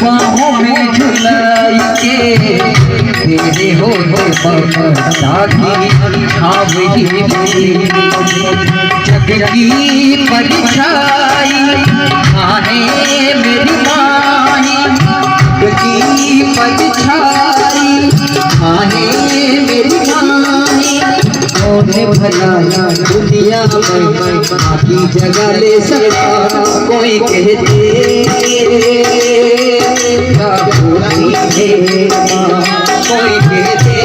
बाहों में झुलाई के तेरे होते ममता की छाव ही जग की परछाई आने मेरी माही जग की परछाई आने मेरी माही मोने भला दुनिया में बाकी जगह ले सकता कोई कहते कोई कहते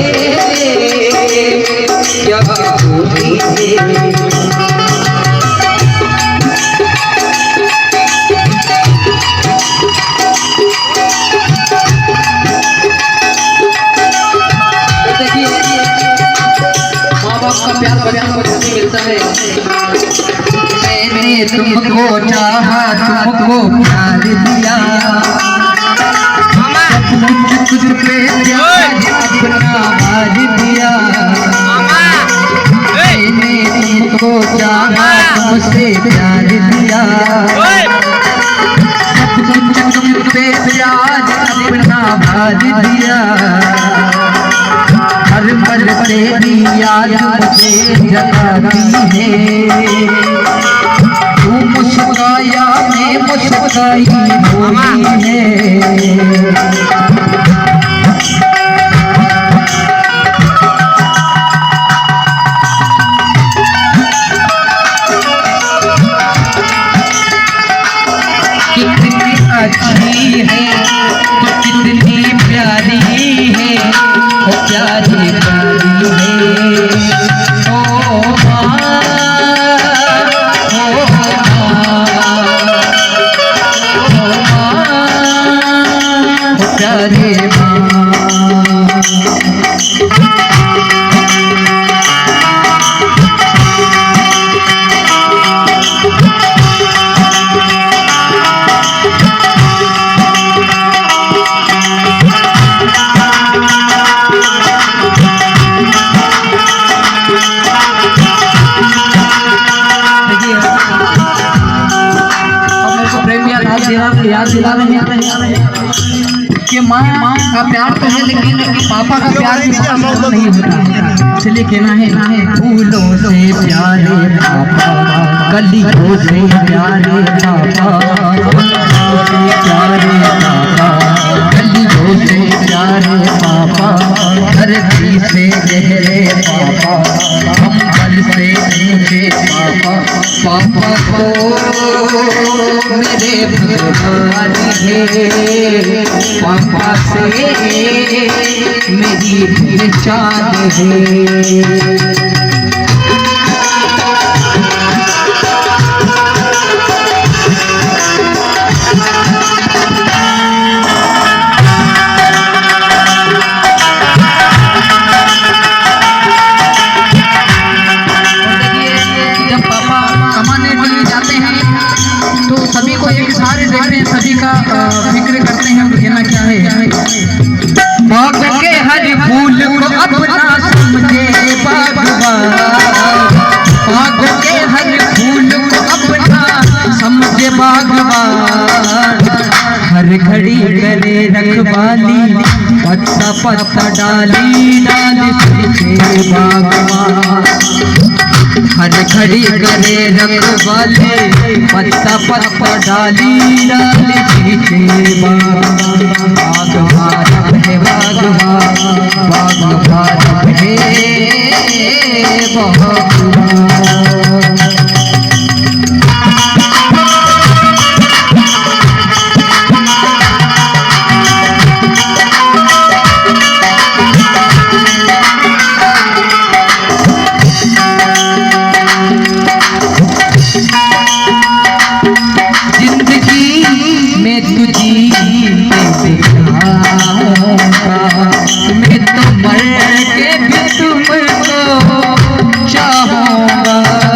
क्या होती है। प्यार बचपन को जल्दी मिलता है। मैंने तुमको चाहा तुमको प्यार दिया तुझ पे प्यार अपना भार दिया मैंने तुमको चाहा तुमसे प्यार दिया तुझ पे प्यार अपना भार दिया हर पल तेरी याद मुझे जगाती है तू मुस्काया मैं मुस्काई हुई है कितनी अच्छी है कितनी प्यारी है प्यारी प्यारी है ओ माँ प्यारे माँ याद दिला रहे हैं कि माँ का प्यार तो है लेकिन पापा का प्यार भी संभव नहीं होता इसलिए कहना है फूलों से प्यारे पापा कलियों से प्यारे पापा प्यारे पापा कलियों से प्यारे पापा धरती से गहरे पापा हम बल से नीचे पापा पापा को मेरे भगवान है पापा से मेरी पहचान है सभी को एक सारे देखते हैं सभी का फिक्र करते हैं कहना क्या है बाग के हर फूल को अपना समझे बागवान बाग के हर फूल को अपना समझे बागवान हर घड़ी करे रखवाली पत्ता पत्ता डाली डाल से बागवान हर घड़ी करे रखवाली पत्ता पत्ता डाली डाल पीछे बागवान है बागवान बागवान है बागवान मैं तो मर के भी तुमको चाहूँगा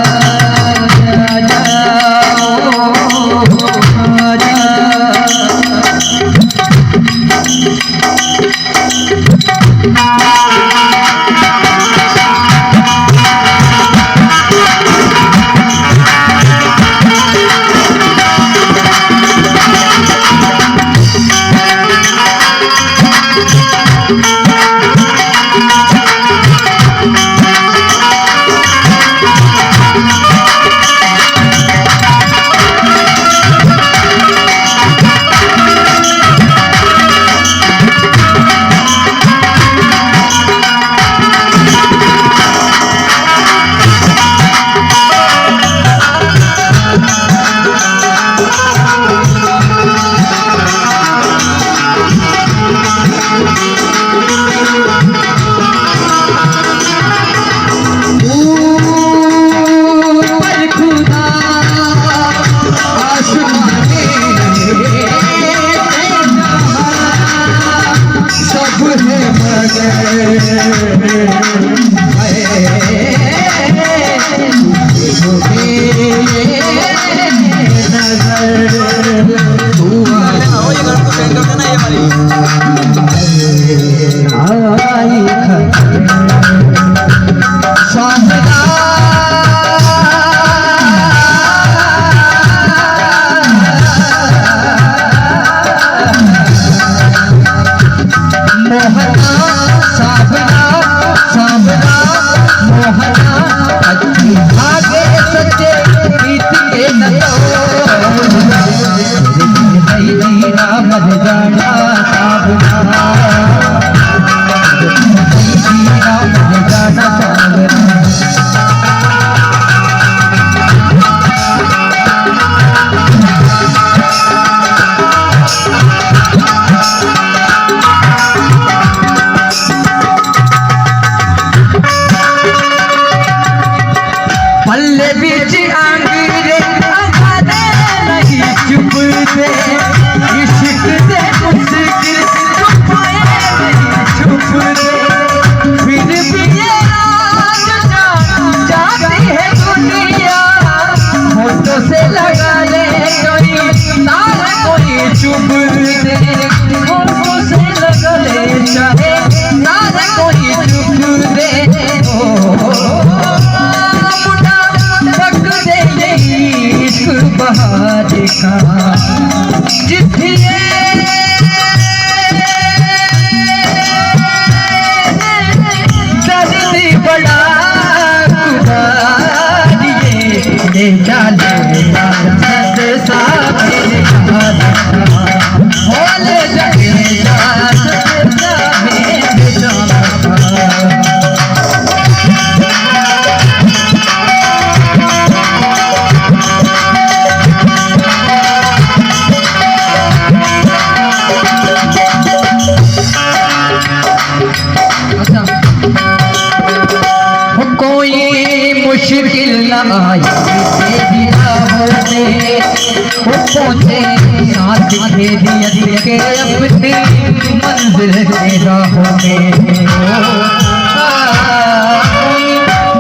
पहुँचे साथ खेदियत के अपनी मंजिल के राहों में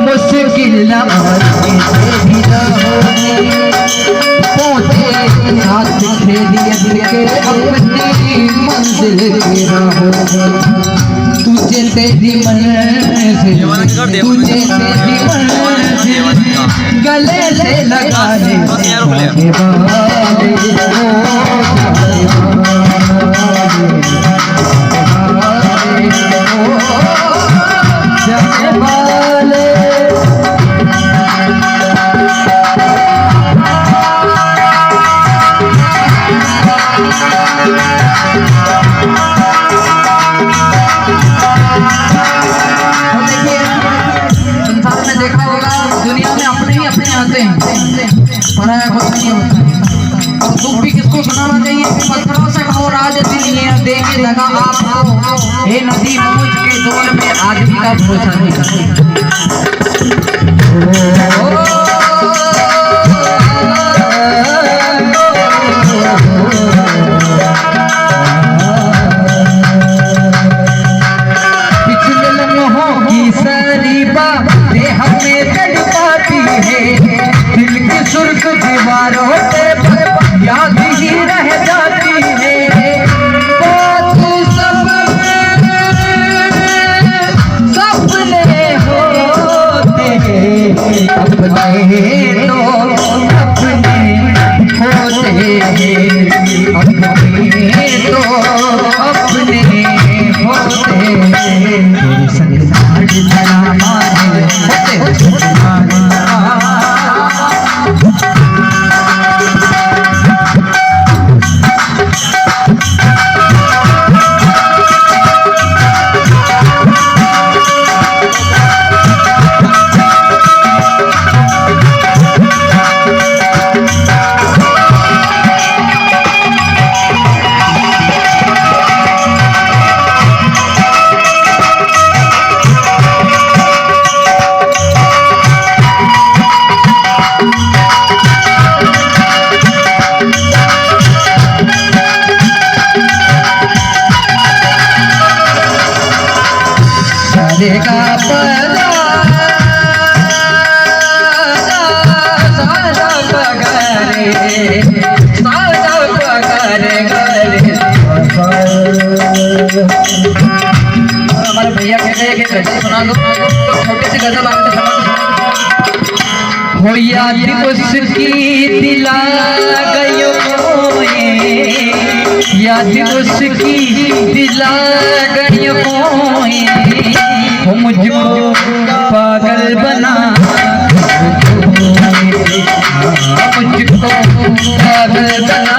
मुश्किल न आए पहुँचे साथ खेदियत के अपनी मंजिल के राहों में तुझे तेरी मंजिल तुझे तेरी मंजिल गले से लगा ले दुख भी किसको सुनाना चाहिए? पत्थरों से कहो राज दिल देने लगा आपको हे नदी मौज के दौर में आदमी का भरोसा नहीं। पिछले लम्हों की सारी बातें हमें तड़पाती है, दिल की सुर्ख दीवारों पे याद ही रह जाती है। बात सब सपने होते हैं, अपने तो अपने होते हैं, अपने तो अपने होते हैं। संसार जरा माने होते मांगो तो छोटे से गजल आपने समझ हो याद उसकी दिला गयो याद उसकी दिला गयो हो मुझको पागल बना मुझको पागल बना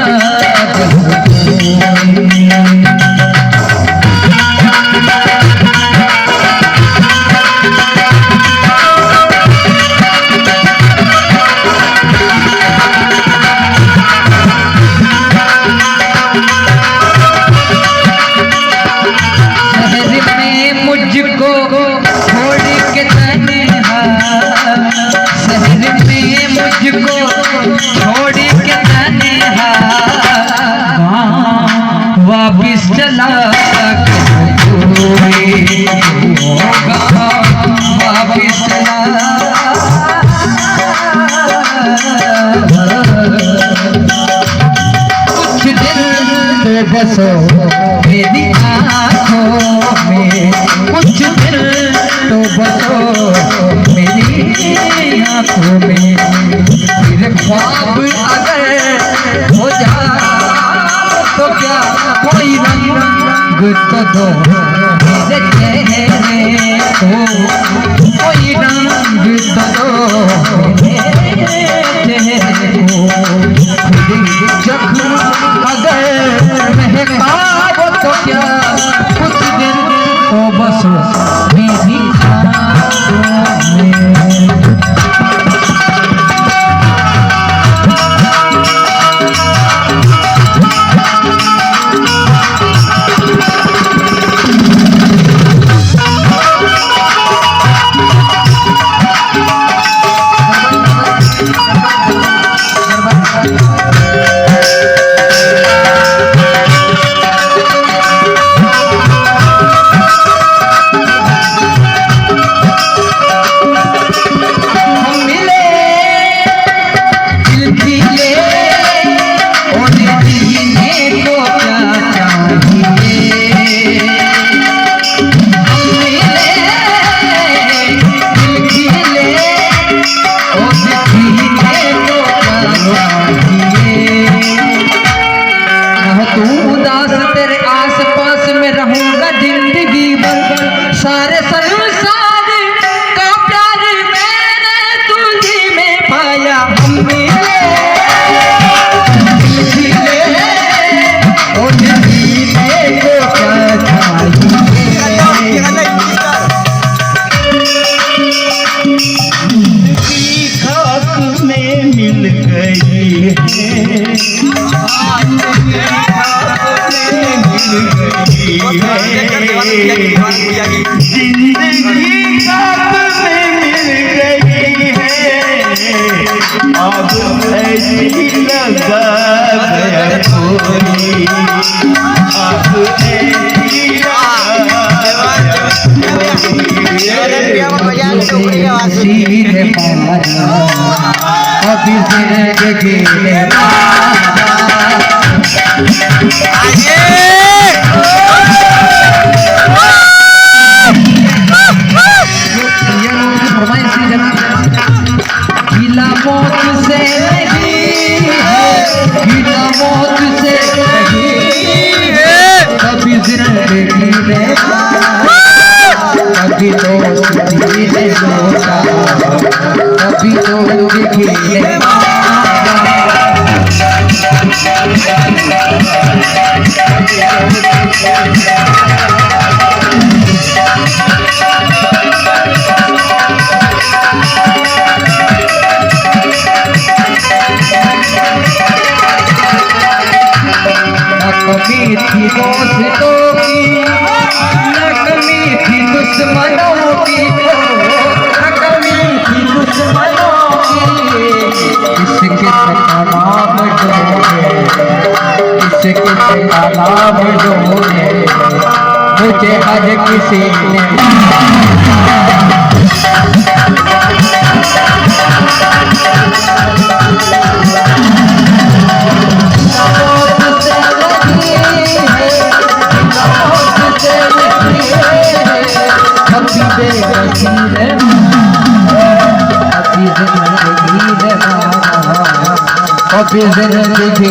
वापिस चला वापिस चला कुछ दिन तो बसो मेरी आँखों में कुछ दिन तो बसो मेरी आँखों में फिर ख्वाब अगर हो जा तो क्या कोई रंग तो दो मेरे चेहरे को कोई रंग तो दो मेरे चेहरे को जख्म अगर महकाओ तो क्या कुछ दिन तो बस मेरी आँखों में सारे संसार का प्यार मैंने तुझी में पाया हमने और जीने को क्या चाहिए खाक में मिल गई जिंदगी साथ में मिल गई है अब ऐसी लगा गया कोई अब अभी जिंदगी गिला मौत से नहीं गिला मौत से नहीं कभी जिंदगी में कभी दोस्ती ने सोचा कभी दोस्ती ने कमी थी दोस्तों की न कमी थी दुश्मनों की न कमी थी दुश्मनों की किसके नाम डोले किसके नाम डोले मुझे हर किसी ने कभी जिंदगी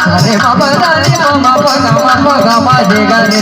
सारे बाबा दानी मामा गा देगा रे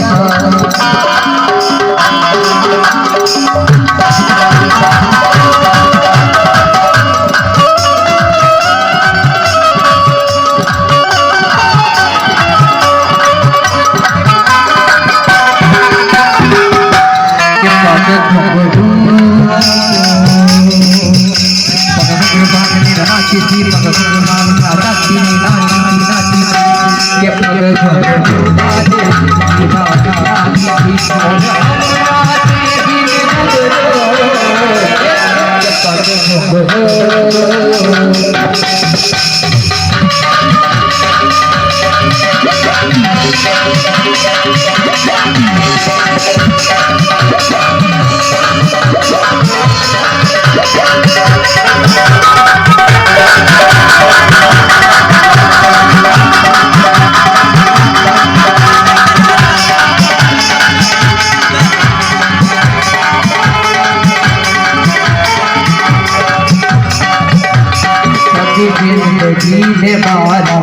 जिंदगी वाला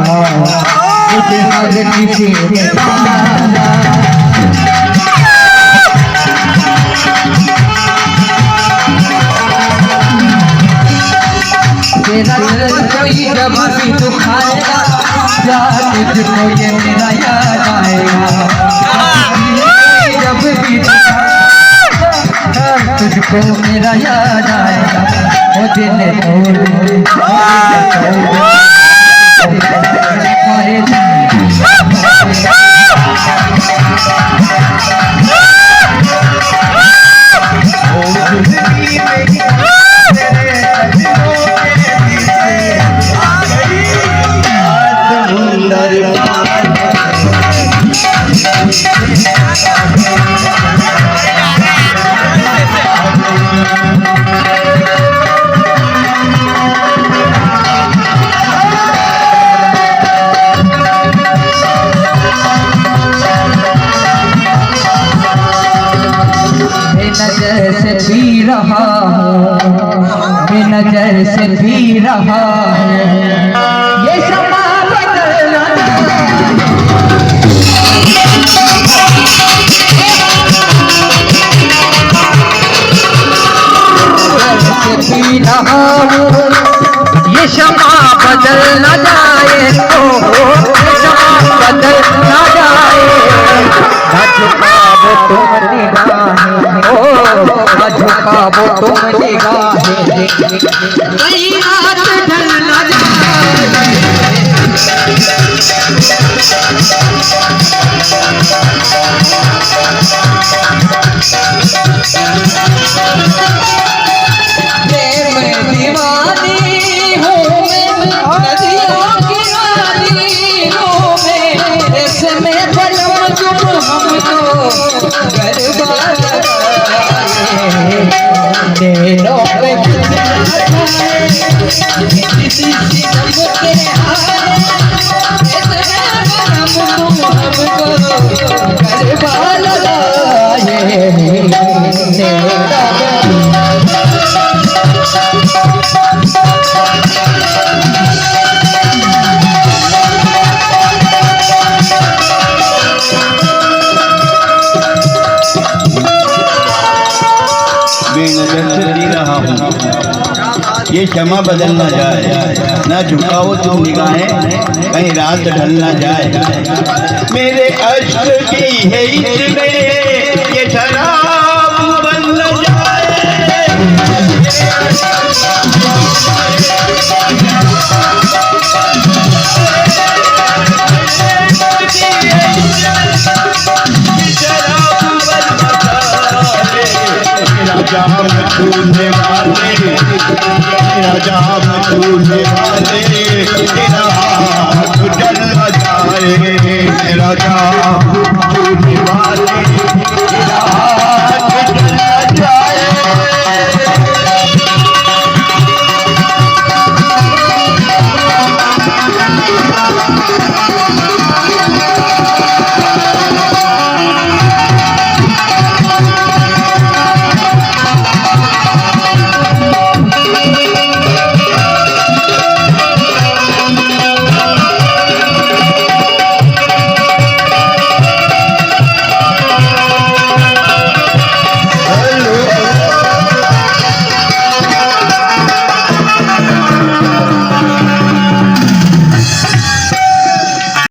मुझे हर किसी तेरा कोई जब भी दुखाएगा या तुझको ये मेरा याद आएगा जब भी तुझको मेरा याद आएगा ओ दिल नजर से पी रहा हूँ नजर से पी रहा है ये समा बदलना पी रहा हूँ ये शमा बदल न जाए ये शमा बदल न जाए झुकावो तुम निगाहें ओ झुकावो तुम निगाहें कहीं रात ढल न जाए प्रेम दीवानी हूँ मैं नदियों की रानी हूँ मैं इसमें बलम तुम हमको गरबा नैनों पे किसी सितम के हारे इसमें बलम तुम हमको गरबा लगाए ये क्षमा बदल ना जाए ना झुकाओ तुम निगाहें कहीं रात ढल ना जाए मेरे अश्क की है इसमें ये शराब बन न जाए छूने वाले राजा छूने वाले तेरा हाथ जल जाए राजा छूने वाले